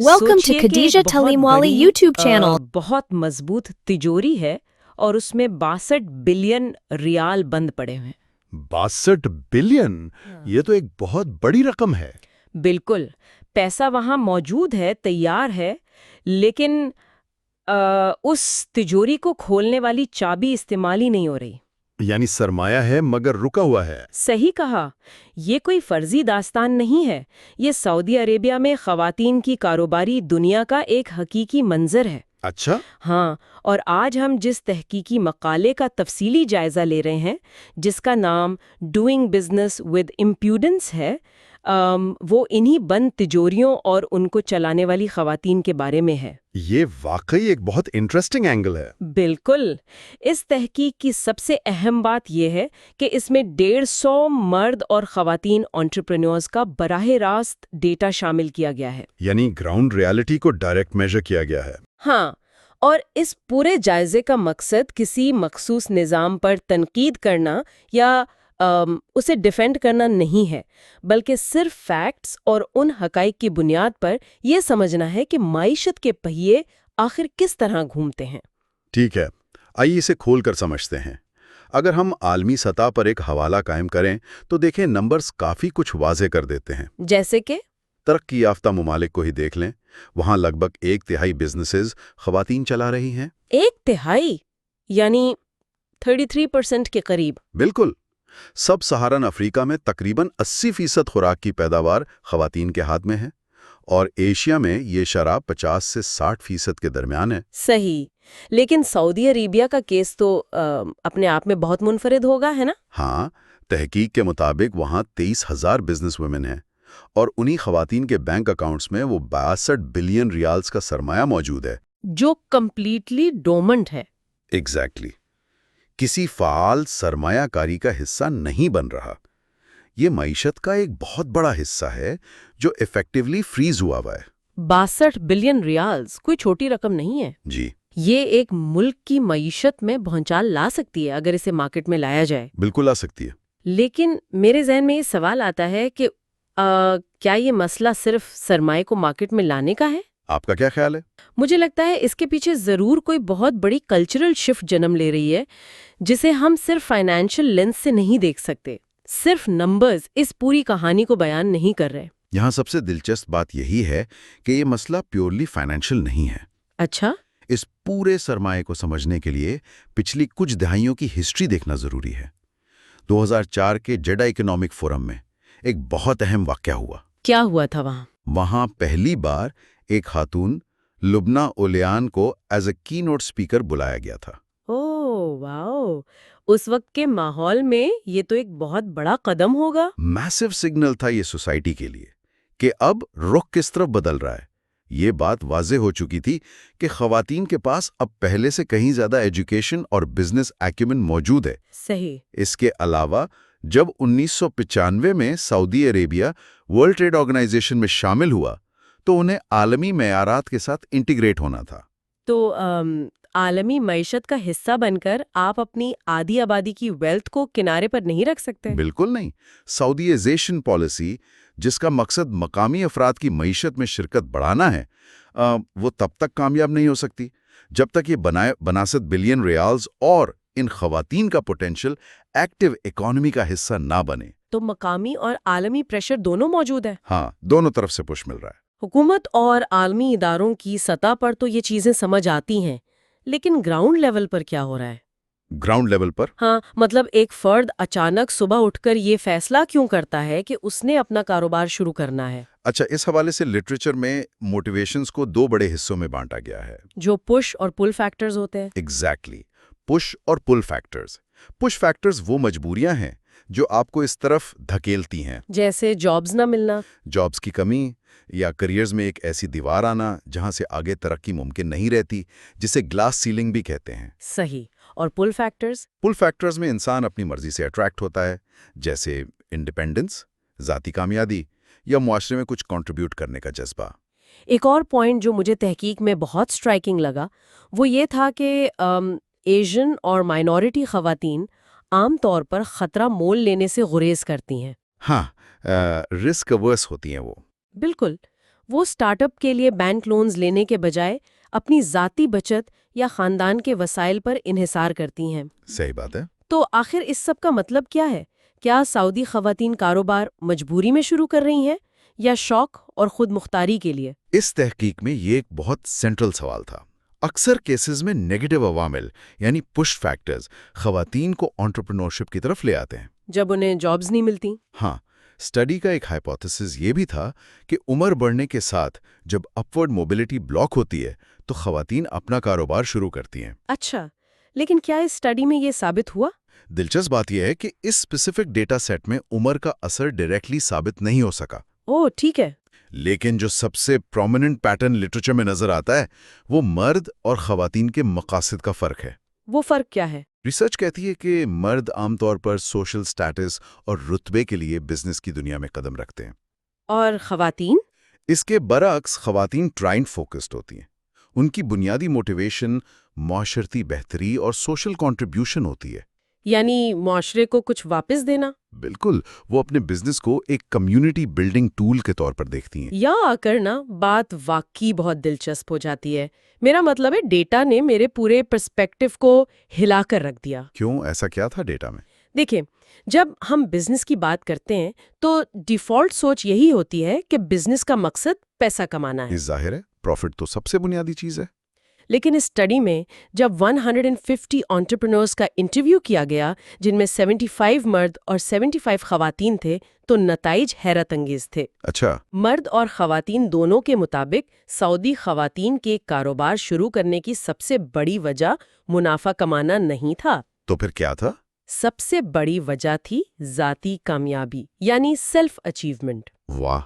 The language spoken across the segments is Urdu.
Welcome to سوچئے کہ Khadija ایک بہت Talimwali بڑی YouTube channel. بہت مضبوط تجوری ہے اور اس میں 62 بلین ریال بند پڑے ہوئے ہیں 62 بلین یہ تو ایک بہت بڑی رقم ہے۔ بالکل پیسہ وہاں موجود ہے، تیار ہے، لیکن اس تجوری کو کھولنے والی چابی استعمال ہی نہیں ہو رہی۔ یعنی سرمایہ ہے مگر رکا ہوا ہے۔ صحیح کہا، یہ کوئی فرضی داستان نہیں ہے، یہ سعودی عربیہ میں خواتین کی کاروباری دنیا کا ایک حقیقی منظر ہے۔ اچھا، ہاں، اور آج ہم جس تحقیقی مقالے کا تفصیلی جائزہ لے رہے ہیں، جس کا نام ڈوئنگ بزنس ود امپیوڈنس ہے، وہ انہی بند تجوریوں اور ان کو چلانے والی خواتین کے بارے میں ہے۔ یہ واقعی ایک بہت انٹرسٹنگ اینگل ہے۔ بالکل، اس تحقیق کی سب سے اہم بات یہ ہے کہ اس میں 150 مرد اور خواتین انٹرپرینورز کا براہ راست ڈیٹا شامل کیا گیا ہے۔ یعنی گراؤنڈ ریالٹی کو ڈائریکٹ میجر کیا گیا ہے۔ ہاں، اور اس پورے جائزے کا مقصد کسی مخصوص نظام پر تنقید کرنا یا اسے ڈیفینڈ کرنا نہیں ہے، بلکہ صرف فیکٹس اور ان حقائق کی بنیاد پر یہ سمجھنا ہے کہ معیشت کے پہیے آخر کس طرح گھومتے ہیں۔ ٹھیک ہے، آئیے اسے کھول کر سمجھتے ہیں۔ اگر ہم عالمی سطح پر ایک حوالہ قائم کریں تو دیکھیں نمبرز کافی کچھ واضح کر دیتے ہیں۔ جیسے کہ ترقی یافتہ ممالک کو ہی دیکھ لیں، وہاں لگ بھگ 1/3 بزنسز خواتین چلا رہی ہیں۔ 1/3 یعنی 33% کے قریب۔ بالکل، سب سہارن افریقہ میں تقریباً 80% خوراک کی پیداوار خواتین کے ہاتھ میں ہے، اور ایشیا میں یہ شرح 50 سے 60% کے درمیان ہے۔ صحیح، لیکن سعودی عربیہ کا کیس تو اپنے آپ میں بہت منفرد ہوگا، ہے نا؟ ہاں، تحقیق کے مطابق وہاں 23,000 بزنس ویمن ہیں، اور انہی خواتین کے بینک اکاؤنٹس میں وہ 62 بلین ریالز کا سرمایہ موجود ہے۔ جو کمپلیٹلی ڈومنٹ ہے۔ ایگزیکٹلی، کسی فعال سرمایہ کاری کا حصہ نہیں بن رہا۔ یہ معیشت کا ایک بہت بڑا حصہ ہے جو ایفیکٹولی فریز ہوا ہے۔ 62 بلین ریالز کوئی چھوٹی رقم نہیں ہے۔ جی، یہ ایک ملک کی معیشت میں بھونچال لا سکتی ہے اگر اسے مارکیٹ میں لایا جائے۔ بالکل آ سکتی ہے۔ لیکن میرے ذہن میں یہ سوال آتا ہے کہ کیا یہ مسئلہ صرف سرمائے کو مارکیٹ میں لانے کا ہے؟ آپ کا کیا خیال ہے؟ مجھے لگتا ہے اس کے پیچھے ضرور کوئی بہت بڑی کلچرل شفٹ جنم لے رہی ہے، جسے ہم صرف فائنینشل لینس سے نہیں دیکھ سکتے۔ صرف نمبرز اس پوری کہانی کو بیان نہیں کر رہے۔ یہاں سب سے دلچسپ بات یہی ہے کہ یہ مسئلہ پیورلی فائنینشل نہیں ہے۔ اچھا، اس پورے سرمایہ کو سمجھنے کے لیے پچھلی کچھ دہائیوں کی ہسٹری دیکھنا ضروری ہے۔ 2004 کے جیڈا اکنامک فورم میں ایک بہت اہم واقعہ ہوا۔ کیا ہوا تھا وہاں؟ وہاں پہلی بار ایک خاتون لبنہ اولیان کو ایز اے کی نوٹ اسپیکر بلایا گیا تھا۔ اوہ واو، اس وقت کے ماحول میں یہ تو ایک بہت بڑا قدم ہوگا۔ میسو سگنل تھا یہ سوسائٹی کے لیے کہ اب رخ کس طرف بدل رہا ہے۔ یہ بات واضح ہو چکی تھی کہ خواتین کے پاس اب پہلے سے کہیں زیادہ ایجوکیشن اور بزنس ایکیومن موجود ہے۔ صحیح۔ اس کے علاوہ جب 1995 میں سعودی عربیہ ورلڈ ٹریڈ آرگنائزیشن میں شامل ہوا تو انہیں عالمی معیارات کے ساتھ انٹیگریٹ ہونا تھا۔ تو عالمی معیشت کا حصہ بن کر آپ اپنی آدھی آبادی کی ویلتھ کو کنارے پر نہیں رکھ سکتے۔ بالکل نہیں۔ سعودیائزیشن پالیسی، جس کا مقصد مقامی افراد کی معیشت میں شرکت بڑھانا ہے، وہ تب تک کامیاب نہیں ہو سکتی جب تک یہ 62 بلین ریالز اور ان خواتین کا پوٹینشل ایکٹیو اکانومی کا حصہ نہ بنے۔ تو مقامی اور عالمی پریشر دونوں موجود ہے۔ ہاں، دونوں طرف سے پش مل رہا ہے۔ حکومت اور عالمی اداروں کی سطح پر تو یہ چیزیں سمجھ آتی ہیں، لیکن گراؤنڈ لیول پر کیا ہو رہا ہے؟ گراؤنڈ لیول پر ہاں، مطلب ایک فرد اچانک صبح اٹھ کر یہ فیصلہ کیوں کرتا ہے کہ اس نے اپنا کاروبار شروع کرنا ہے؟ اچھا، اس حوالے سے لٹریچر میں موٹیویشنز کو 2 بڑے حصوں میں بانٹا گیا ہے۔ جو پش اور پل فیکٹرز ہوتے ہیں۔ ایگزیکٹلی، پش اور پل فیکٹرز۔ پش فیکٹرز وہ مجبوریاں ہیں جو آپ کو اس طرف دھکیلتی ہیں، جیسے جابز نہ ملنا، جابز کی کمی، یا کریئرز میں ایک ایسی دیوار آنا جہاں سے آگے ترقی ممکن نہیں رہتی، جسے گلاس سیلنگ بھی کہتے ہیں۔ صحیح۔ اور پل فیکٹرز؟ پل فیکٹرز میں انسان اپنی مرضی سے اٹریکٹ ہوتا ہے، جیسے انڈیپینڈنس، ذاتی کامیابی، یا معاشرے میں کچھ کنٹریبیوٹ کرنے کا جذبہ۔ ایک اور پوائنٹ جو مجھے تحقیق میں بہت سٹرائکنگ لگا وہ یہ تھا کہ ایشین اور مائنورٹی خواتین عام طور پر خطرہ مول لینے سے گریز کرتی ہیں۔ ہاں، رسک اوورس ہوتی ہیں وہ۔ بالکل، وہ سٹارٹ اپ کے لیے بینک لونز لینے کے بجائے اپنی ذاتی بچت یا خاندان کے وسائل پر انحصار کرتی ہیں۔ صحیح بات ہے۔ تو آخر اس سب کا مطلب کیا ہے؟ کیا سعودی خواتین کاروبار مجبوری میں شروع کر رہی ہیں یا شوق اور خود مختاری کے لیے؟ اس تحقیق میں یہ ایک بہت سینٹرل سوال تھا۔ اکثر کیسز میں نیگیٹو عوامل یعنی پش فیکٹرز خواتین کو انٹرپرینورشپ کی طرف لے آتے ہیں جب انہیں جابز نہیں ملتی۔ ہاں، اسٹڈی کا ایک ہائپوتھیسس یہ بھی تھا کہ عمر بڑھنے کے ساتھ جب اپورڈ موبلٹی بلاک ہوتی ہے تو خواتین اپنا کاروبار شروع کرتی ہیں۔ اچھا، لیکن کیا اس اسٹڈی میں یہ ثابت ہوا؟ دلچسپ بات یہ ہے کہ اس اسپیسیفک ڈیٹا سیٹ میں عمر کا اثر ڈائریکٹلی ثابت نہیں ہو سکا، اوہ ٹھیک ہے۔ لیکن جو سب سے پرومیننٹ پیٹرن لٹریچر میں نظر آتا ہے وہ مرد اور خواتین کے مقاصد کا فرق ہے۔ وہ فرق کیا ہے؟ ریسرچ کہتی ہے کہ مرد عام طور پر سوشل سٹیٹس اور رتبے کے لیے بزنس کی دنیا میں قدم رکھتے ہیں، اور خواتین؟ اس کے برعکس خواتین ٹرائنڈ فوکسڈ ہوتی ہیں۔ ان کی بنیادی موٹیویشن معاشرتی بہتری اور سوشل کنٹریبیوشن ہوتی ہے۔ یعنی معاشرے کو کچھ واپس دینا؟ بالکل، وہ اپنے بزنس کو ایک کمیونٹی بلڈنگ ٹول کے طور پر دیکھتی ہیں۔ یا آ کر نا بات واقعی بہت دلچسپ ہو جاتی ہے۔ میرا مطلب ہے ڈیٹا نے میرے پورے پرسپیکٹو کو ہلا کر رکھ دیا۔ کیوں؟ ایسا کیا تھا ڈیٹا میں؟ دیکھیں، جب ہم بزنس کی بات کرتے ہیں تو ڈیفالٹ سوچ یہی ہوتی ہے کہ بزنس کا مقصد پیسہ کمانا ہے۔ ظاہر ہے، پروفٹ تو سب سے بنیادی چیز ہے۔ لیکن اس اسٹڈی میں جب 150 انٹرپرینورز کا انٹرویو کیا گیا جن میں 75 مرد اور 75 خواتین تھے تو نتائج حیرت انگیز تھے۔ اچھا، مرد اور خواتین دونوں کے مطابق سعودی خواتین کے کاروبار شروع کرنے کی سب سے بڑی وجہ منافع کمانا نہیں تھا۔ تو پھر کیا تھا؟ سب سے بڑی وجہ تھی ذاتی کامیابی، یعنی سیلف اچیومنٹ۔ واہ!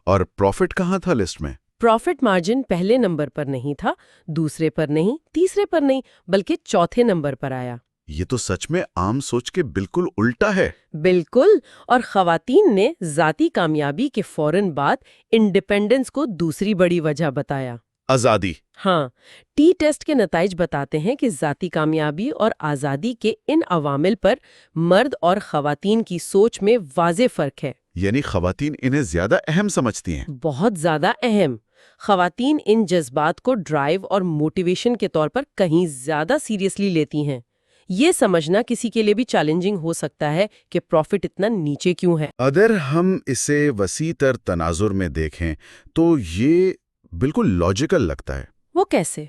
اور پروفٹ کہاں تھا لسٹ میں؟ پروفٹ مارجن پہلے نمبر پر نہیں تھا، دوسرے پر نہیں، تیسرے پر نہیں، بلکہ چوتھے نمبر پر آیا۔ یہ تو سچ میں عام سوچ کے بالکل الٹا ہے۔ بالکل، اور خواتین نے ذاتی کامیابی کے فوراً بعد انڈیپینڈنس کو دوسری بڑی وجہ بتایا۔ آزادی۔ ہاں، ٹی ٹیسٹ کے نتائج بتاتے ہیں کہ ذاتی کامیابی اور آزادی کے ان عوامل پر مرد اور خواتین کی سوچ میں واضح فرق ہے۔ یعنی خواتین انہیں زیادہ اہم سمجھتی ہیں۔ بہت زیادہ اہم۔ خواتین ان جذبات کو ڈرائیو اور موٹیویشن کے طور پر کہیں زیادہ سیریسلی لیتی ہیں۔ یہ سمجھنا کسی کے لیے بھی چیلنجنگ ہو سکتا ہے کہ پروفٹ اتنا نیچے کیوں ہے۔ اگر ہم اسے وسیع تر تناظر میں دیکھیں تو یہ بالکل لاجیکل لگتا ہے۔ وہ کیسے؟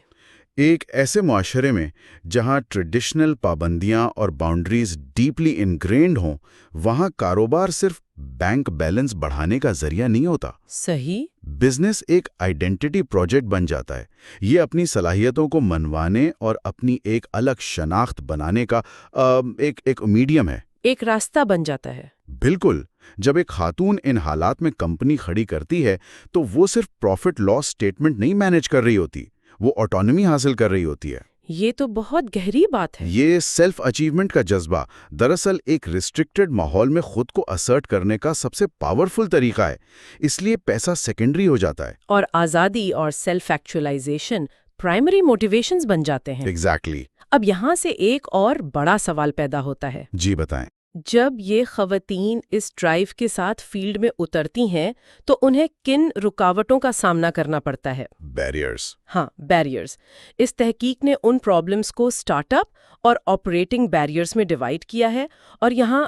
ایک ایسے معاشرے میں جہاں ٹریڈیشنل پابندیاں اور باؤنڈریز ڈیپلی انگرینڈ ہوں، وہاں کاروبار صرف بینک بیلنس بڑھانے کا ذریعہ نہیں ہوتا۔ صحیح۔ بزنس ایک آئیڈینٹی پروجیکٹ بن جاتا ہے۔ یہ اپنی صلاحیتوں کو منوانے اور اپنی ایک الگ شناخت بنانے کا ایک میڈیم ہے، ایک راستہ بن جاتا ہے۔ بالکل۔ جب ایک خاتون ان حالات میں کمپنی کھڑی کرتی ہے تو وہ صرف پروفٹ لاس سٹیٹمنٹ نہیں مینیج کر رہی ہوتی، وہ آٹونومی حاصل کر رہی ہوتی ہے۔ یہ تو بہت گہری بات ہے۔ یہ سیلف اچیومنٹ کا جذبہ دراصل ایک ریسٹرکٹڈ ماحول میں خود کو اسرٹ کرنے کا سب سے پاورفل طریقہ ہے، اس لیے پیسہ سیکنڈری ہو جاتا ہے۔ اور آزادی اور سیلف ایکچولائزیشن پرائمری موٹیویشنز بن جاتے ہیں۔ ایگزیکٹلی۔ اب یہاں سے ایک اور بڑا سوال پیدا ہوتا ہے۔ جی بتائیں۔ جب یہ خواتین اس ڈرائیو کے ساتھ فیلڈ میں اترتی ہیں تو انہیں کن رکاوٹوں کا سامنا کرنا پڑتا ہے؟ بیریئرز۔ ہاں، بیریئرز۔ اس تحقیق نے ان پرابلمز کو سٹارٹ اپ اور آپریٹنگ بیریئرز میں ڈیوائیڈ کیا ہے، اور یہاں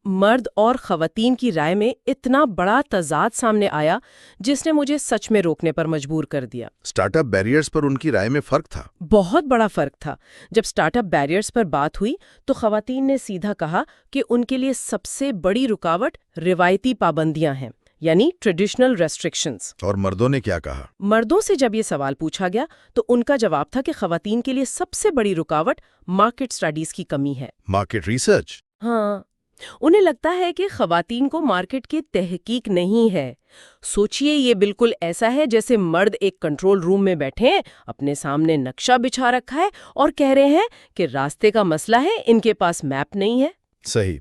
مرد اور خواتین کی رائے میں اتنا بڑا تضاد سامنے آیا جس نے مجھے سچ میں روکنے پر مجبور کر دیا۔ سٹارٹ اپ بیریئرز پر ان کی رائے میں فرق تھا؟ بہت بڑا فرق تھا۔ جب سٹارٹ اپ بیریئرز پر بات ہوئی تو خواتین نے سیدھا کہا کہ ان کے لیے سب سے بڑی رکاوٹ روایتی پابندیاں ہیں، یعنی ٹریڈیشنل ریسٹرکشنز۔ اور مردوں نے کیا کہا؟ مردوں سے جب یہ سوال پوچھا گیا تو ان کا جواب تھا کہ خواتین کے لیے سب سے بڑی رکاوٹ مارکیٹ سٹڈیز کی کمی ہے۔ Market research? ہاں، انہیں لگتا ہے کہ خواتین کو مارکیٹ کی تحقیق نہیں ہے۔ سوچئے یہ بالکل ایسا ہے جیسے مرد ایک کنٹرول روم میں بیٹھے ہیں، اپنے سامنے نقشہ بچھا رکھا ہے اور کہہ رہے ہیں کہ راستے کا مسئلہ ہے، ان کے پاس میپ نہیں ہے۔ صحیح۔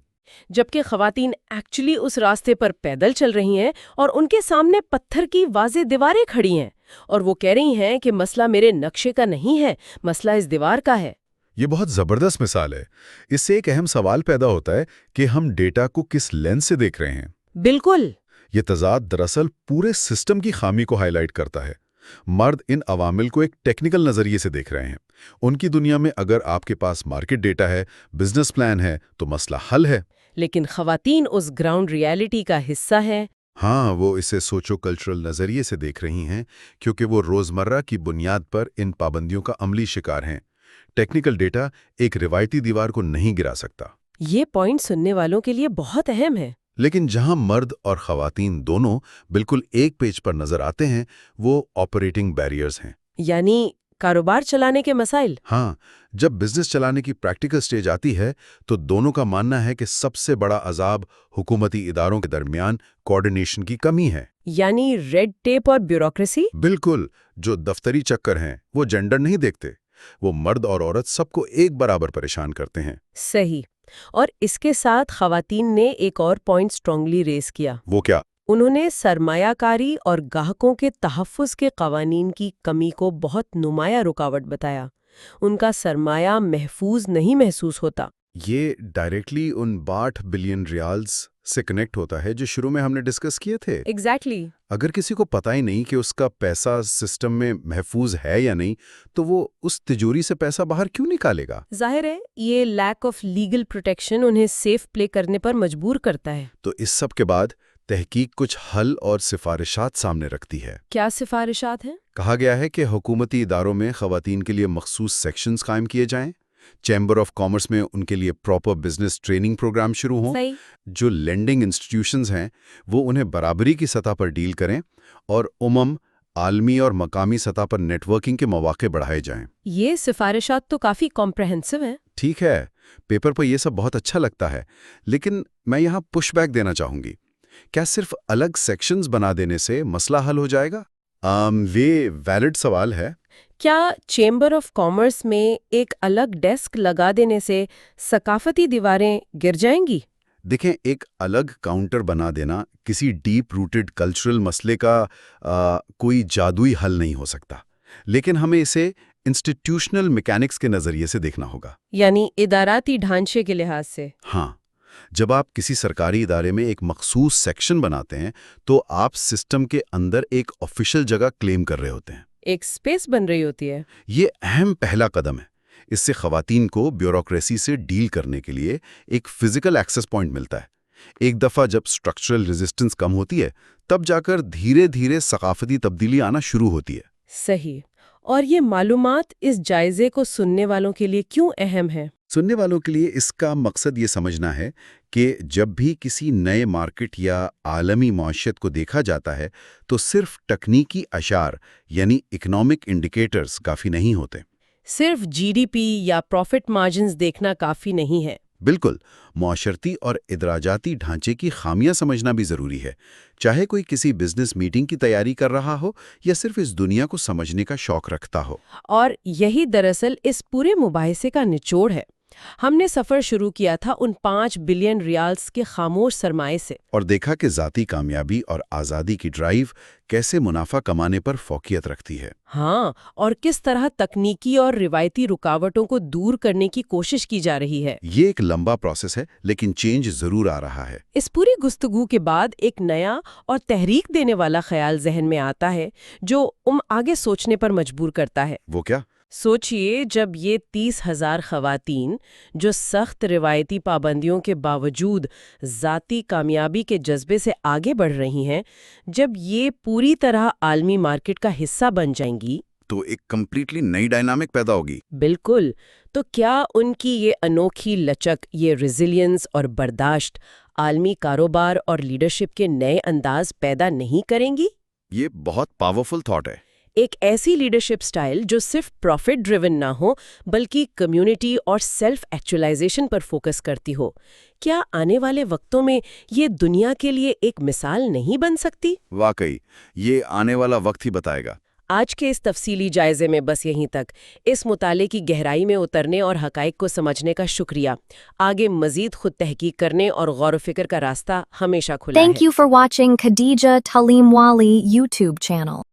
جبکہ خواتین ایکچولی اس راستے پر پیدل چل رہی ہیں اور ان کے سامنے پتھر کی واضح دیواریں کھڑی ہیں، اور وہ کہہ رہی ہیں کہ مسئلہ میرے نقشے کا نہیں ہے، مسئلہ اس دیوار کا ہے۔ یہ بہت زبردست مثال ہے۔ اس سے ایک اہم سوال پیدا ہوتا ہے کہ ہم ڈیٹا کو کس لینس سے دیکھ رہے ہیں۔ بالکل۔ یہ تضاد دراصل پورے سسٹم کی خامی کو ہائی لائٹ کرتا ہے۔ مرد ان عوامل کو ایک ٹیکنیکل نظریے سے دیکھ رہے ہیں۔ ان کی دنیا میں اگر آپ کے پاس مارکیٹ ڈیٹا ہے، بزنس پلان ہے، تو مسئلہ حل ہے۔ لیکن خواتین اس گراؤنڈ ریالٹی کا حصہ ہیں۔ ہاں، وہ اسے سوچو کلچرل نظریے سے دیکھ رہی ہیں، کیونکہ وہ روزمرہ کی بنیاد پر ان پابندیوں کا عملی شکار ہیں۔ ٹیکنیکل ڈیٹا ایک روایتی دیوار کو نہیں گرا سکتا۔ یہ پوائنٹ سننے والوں کے لیے بہت اہم ہے۔ لیکن جہاں مرد اور خواتین دونوں بالکل ایک پیج پر نظر آتے ہیں، وہ آپریٹنگ بیریئرز ہیں۔ یعنی کاروبار چلانے کے مسائل۔ ہاں، جب بزنس چلانے کی پریکٹیکل سٹیج آتی ہے تو دونوں کا ماننا ہے کہ سب سے بڑا عذاب حکومتی اداروں کے درمیان کوارڈینیشن کی کمی ہے۔ یعنی ریڈ ٹیپ اور بیوروکریسی۔ بالکل، جو دفتری چکر ہیں وہ جینڈر نہیں دیکھتے، وہ مرد اور عورت سب کو ایک برابر پریشان کرتے ہیں۔ صحیح۔ اور اس کے ساتھ خواتین نے ایک اور پوائنٹ سٹرونگلی ریز کیا۔ وہ کیا؟ انہوں نے سرمایہ کاری اور گاہکوں کے تحفظ کے قوانین کی کمی کو بہت نمایاں رکاوٹ بتایا۔ ان کا سرمایہ محفوظ نہیں محسوس ہوتا۔ یہ ڈائریکٹلی ان 62 بلین ریالز سے کنیکٹ ہوتا ہے جو شروع میں ہم نے ڈسکس کیے تھے۔ ایگزیکٹلی۔ اگر کسی کو پتہ ہی نہیں کہ اس کا پیسہ سسٹم میں محفوظ ہے یا نہیں، تو وہ اس تجوری سے پیسہ باہر کیوں نکالے گا؟ ظاہر ہے یہ لیک آف لیگل پروٹیکشن انہیں سیف پلے کرنے پر مجبور کرتا ہے۔ تو اس سب کے بعد تحقیق کچھ حل اور سفارشات سامنے رکھتی ہے۔ کیا سفارشات ہیں؟ کہا گیا ہے کہ حکومتی اداروں میں خواتین کے لیے مخصوص سیکشنز قائم کیے جائیں، چیمبر آف کامرس میں ان کے لیے پراپر بزنس ٹریننگ پروگرام شروع ہوں، صحیح۔ جو لینڈنگ انسٹیٹیوشنز ہیں وہ انہیں برابری کی سطح پر ڈیل کریں، اور عالمی اور مقامی سطح پر نیٹ ورکنگ کے مواقع بڑھائے جائیں۔ یہ سفارشات تو کافی کمپریہنسو ہیں۔ ٹھیک ہے، پیپر پر یہ سب بہت اچھا لگتا ہے، لیکن میں یہاں پش بیک دینا چاہوں گی۔ کیا صرف الگ سیکشنز بنا دینے سے مسئلہ حل ہو جائے گا؟ یہ ویلڈ سوال ہے۔ کیا چیمبر آف کامرس میں ایک الگ ڈیسک لگا دینے سے ثقافتی دیواریں گر جائیں گی؟ دیکھیں، ایک الگ کاؤنٹر بنا دینا کسی ڈیپ روٹڈ کلچرل مسئلے کا کوئی جادوئی حل نہیں ہو سکتا، لیکن ہمیں اسے انسٹیٹیوشنل میکینکس کے نظریے سے دیکھنا ہوگا۔ یعنی اداراتی ڈھانچے کے لحاظ سے۔ ہاں، جب آپ کسی سرکاری ادارے میں ایک مخصوص سیکشن بناتے ہیں تو آپ سسٹم کے اندر ایک آفیشل جگہ کلیم کر رہے ہوتے ہیں، ایک سپیس بن رہی ہوتی ہے۔ یہ اہم پہلا قدم ہے۔ اس سے خواتین کو بیوروکریسی سے ڈیل کرنے کے لیے ایک فزیکل ایکسس پوائنٹ ملتا ہے۔ ایک دفعہ جب سٹرکچرل ریزسٹنس کم ہوتی ہے، تب جا کر دھیرے دھیرے ثقافتی تبدیلی آنا شروع ہوتی ہے۔ صحیح۔ اور یہ معلومات اس جائزے کو سننے والوں کے لیے کیوں اہم ہے؟ سننے والوں کے لیے اس کا مقصد یہ سمجھنا ہے کہ جب بھی کسی نئے مارکیٹ یا عالمی معیشت کو دیکھا جاتا ہے تو صرف تکنیکی اشار یعنی اکنامک انڈیکیٹرز کافی نہیں ہوتے۔ صرف جی ڈی پی یا پروفٹ مارجنز دیکھنا کافی نہیں ہے۔ بالکل، معاشرتی اور ادراجاتی ڈھانچے کی خامیاں سمجھنا بھی ضروری ہے، چاہے کوئی کسی بزنس میٹنگ کی تیاری کر رہا ہو یا صرف اس دنیا کو سمجھنے کا شوق رکھتا ہو۔ اور یہی دراصل اس پورے مباحثے کا نچوڑ ہے۔ ہم نے سفر شروع کیا تھا ان 5 بلین ریالز کے خاموش سرمائے سے، اور دیکھا کہ ذاتی کامیابی اور آزادی کی ڈرائیو کیسے منافع کمانے پر فوقیت رکھتی ہے۔ ہاں، اور کس طرح تکنیکی اور روایتی رکاوٹوں کو دور کرنے کی کوشش کی جا رہی ہے۔ یہ ایک لمبا پروسیس ہے، لیکن چینج ضرور آ رہا ہے۔ اس پوری گفتگو کے بعد ایک نیا اور تحریک دینے والا خیال ذہن میں آتا ہے جو آگے سوچنے پر مجبور کرتا ہے۔ وہ کیا؟ سوچئے، جب یہ 30,000 خواتین جو سخت روایتی پابندیوں کے باوجود ذاتی کامیابی کے جذبے سے آگے بڑھ رہی ہیں، جب یہ پوری طرح عالمی مارکیٹ کا حصہ بن جائیں گی تو ایک کمپلیٹلی نئی ڈائنامک پیدا ہوگی۔ بالکل، تو کیا ان کی یہ انوکھی لچک، یہ ریزیلینس اور برداشت عالمی کاروبار اور لیڈرشپ کے نئے انداز پیدا نہیں کریں گی؟ یہ بہت پاورفل تھاٹ ہے۔ ایک ایسی لیڈرشپ سٹائل جو صرف پروفٹ ڈریون نہ ہو بلکہ کمیونٹی اور سیلف ایکچولائزیشن پر فوکس کرتی ہو۔ کیا آنے والے وقتوں میں یہ دنیا کے لیے ایک مثال نہیں بن سکتی؟ واقعی، یہ آنے والا وقت ہی بتائے گا۔ آج کے اس تفصیلی جائزے میں بس یہیں تک۔ اس مطالعے کی گہرائی میں اترنے اور حقائق کو سمجھنے کا شکریہ۔ آگے مزید خود تحقیق کرنے اور غور و فکر کا راستہ ہمیشہ کھلا ہے۔ Thank you for watching Khadija Talimwali YouTube channel.